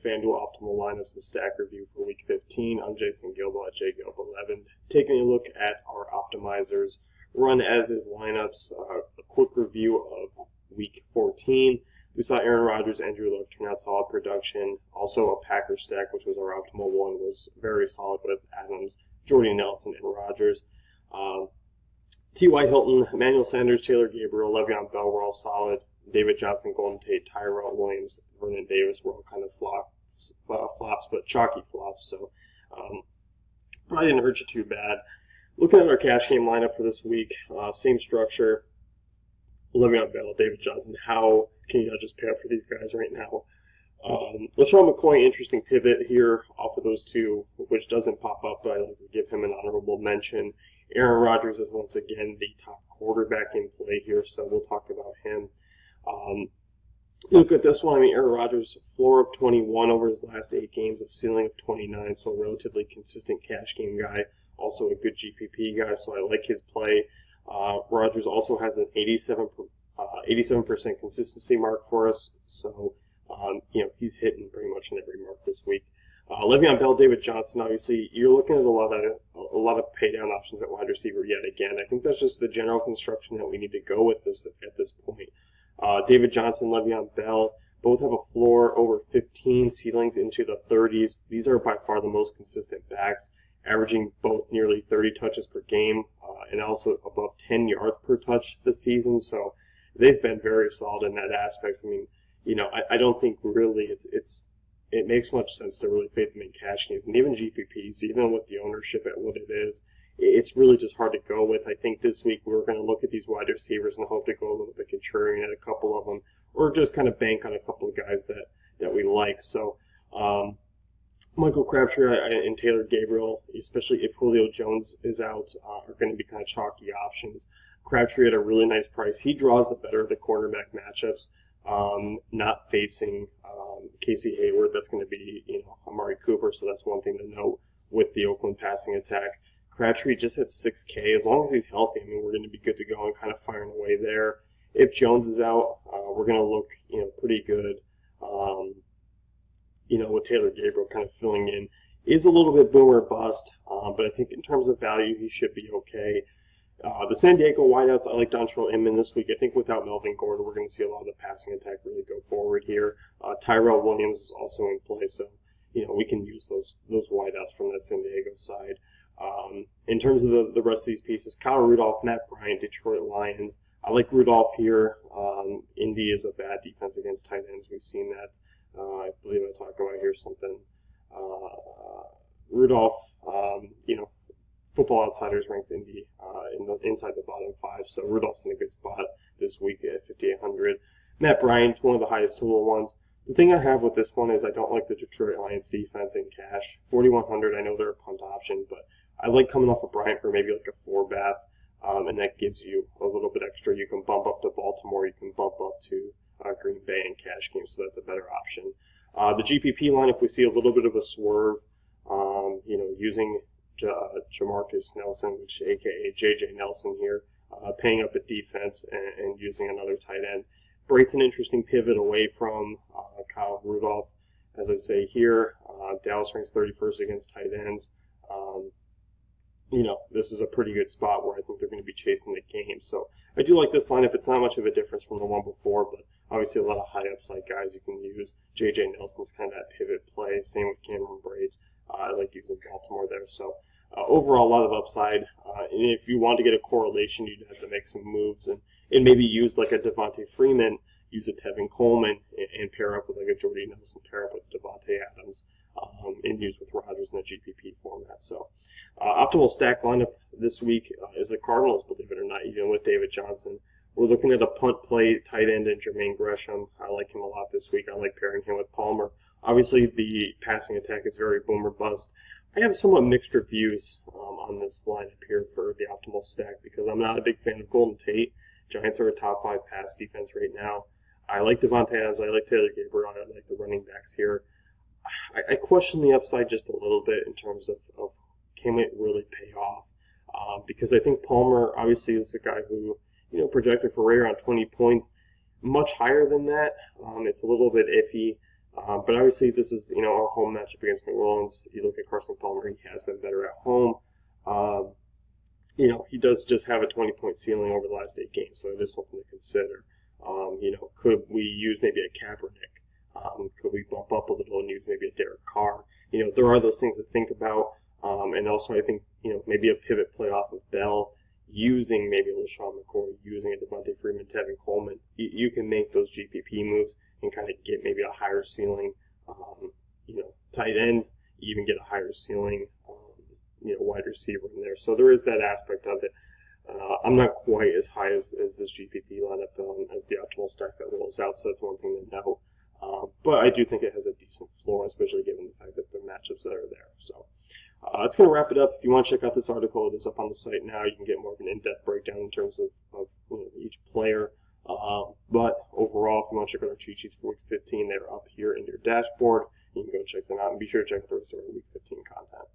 FanDuel Optimal Lineups and Stack Review for Week 15. I'm Jason Gilbo at JGilb11. Taking a look at our optimizers, run as is lineups, a quick review of Week 14. We saw Aaron Rodgers, Andrew Luck turn out solid production. Also a Packer stack, which was our optimal one, was very solid with Adams, Jordy Nelson, and Rodgers. T.Y. Hilton, Emmanuel Sanders, Taylor Gabriel, Le'Veon Bell were all solid. David Johnson, Golden Tate, Tyrell Williams, Vernon Davis were all kind of flops, but chalky flops. So probably didn't hurt you too bad. Looking at our cash game lineup for this week, same structure. Le'Veon Bell, David Johnson. How can you not just pay up for these guys right now? LaShawn McCoy, interesting pivot here off of those two, which doesn't pop up, but I'd like to give him an honorable mention. Aaron Rodgers is once again the top quarterback in play here, so we'll talk about him. Look at this one. I mean, Aaron Rodgers, floor of 21 over his last 8 games, a ceiling of 29, so a relatively consistent cash game guy, also a good GPP guy, so I like his play. Rodgers also has an 87% consistency mark for us, so he's hitting pretty much in every mark this week. Le'Veon Bell, David Johnson, obviously, you're looking at a lot of pay down options at wide receiver yet again. I think that's just the general construction that we need to go with this at this point. David Johnson, Le'Veon Bell, both have a floor over 15, ceilings into the 30s. These are by far the most consistent backs, averaging both nearly 30 touches per game and also above 10 yards per touch this season. So they've been very solid in that aspect. I mean, I don't think really it makes much sense to really fade them in cash games, and even GPPs, even with the ownership at what it is, it's really just hard to go with. I think this week we're going to look at these wide receivers and hope to go a little bit contrarian at a couple of them, or just kind of bank on a couple of guys that we like. So Michael Crabtree and Taylor Gabriel, especially if Julio Jones is out, are going to be kind of chalky options. Crabtree at a really nice price. He draws the better of the quarterback matchups, not facing Casey Hayward. That's going to be Amari Cooper, so that's one thing to note with the Oakland passing attack. Crabtree just hit 6K. As long as he's healthy, I mean, we're going to be good to go and kind of firing away there. If Jones is out, we're going to look pretty good. With Taylor Gabriel kind of filling in, is a little bit boomer bust, but I think in terms of value, he should be okay. The San Diego wideouts, I like Dontrell Inman this week. I think without Melvin Gordon, we're going to see a lot of the passing attack really go forward here. Tyrell Williams is also in play, so we can use those wideouts from that San Diego side. In terms of the rest of these pieces, Kyle Rudolph, Matt Bryant, Detroit Lions. I like Rudolph here. Indy is a bad defense against tight ends. We've seen that. I believe I talk about here something. Rudolph, Football Outsiders ranks Indy inside the bottom 5, so Rudolph's in a good spot this week at 5,800. Matt Bryant, one of the highest total ones. The thing I have with this one is I don't like the Detroit Lions defense in cash. 4,100, I know they're a punt option, but I like coming off of Bryant for maybe like a 4-bath, and that gives you a little bit extra. You can bump up to Baltimore, you can bump up to Green Bay in cash games, so that's a better option. The GPP lineup, we see a little bit of a swerve, using Jamarcus Nelson, which a.k.a. J.J. Nelson here, paying up at defense and using another tight end. Bright's an interesting pivot away from Kyle Rudolph. As I say here, Dallas ranks 31st against tight ends. This is a pretty good spot where I think they're going to be chasing the game. So I do like this lineup. It's not much of a difference from the one before, but obviously a lot of high upside guys you can use. J.J. Nelson's kind of that pivot play. Same with Cameron Braid. I like using Baltimore there. So overall, a lot of upside. And if you want to get a correlation, you'd have to make some moves and maybe use like a Devontae Freeman, use a Tevin Coleman, and pair up with like a Jordy Nelson, pair up with Devontae Adams, and use with Rodgers in the GPP format. So optimal stack lineup this week is the Cardinals, believe it or not, even with David Johnson. We're looking at a punt play tight end in Jermaine Gresham. I like him a lot this week. I like pairing him with Palmer. Obviously, the passing attack is very boomer bust. I have somewhat mixed reviews on this lineup here for the optimal stack because I'm not a big fan of Golden Tate. Giants are a top 5 pass defense right now. I like Devontae Adams. I like Taylor Gabriel. I like the running backs here. I question the upside just a little bit in terms of can it really pay off? Because I think Palmer obviously is a guy who projected for right around 20 points, much higher than that. It's a little bit iffy. But obviously, this is a home matchup against New Orleans. You look at Carson Palmer; he has been better at home. Um, he does just have a 20-point ceiling over the last 8 games, so it is something to consider. Could we use maybe a Kaepernick? Could we bump up a little and use maybe a Derek Carr? There are those things to think about. And also, I think, maybe a pivot play off of Bell, using maybe a LaShawn McCoy, using a Devontae Freeman, Tevin Coleman. You can make those GPP moves and kind of get maybe a higher ceiling, tight end, even get a higher ceiling, wide receiver in there. So there is that aspect of it. I'm not quite as high as this GPP lineup as the optimal stack that rolls out, so that's one thing to note. But I do think it has a decent floor, especially given the fact that the matchups that are there. So that's going to wrap it up. If you want to check out this article, it is up on the site now. You can get more of an in-depth breakdown in terms of each player. But overall, if you want to check out our cheat sheets for Week 15, they're up here in your dashboard. You can go check them out, and be sure to check out the rest of our Week 15 content.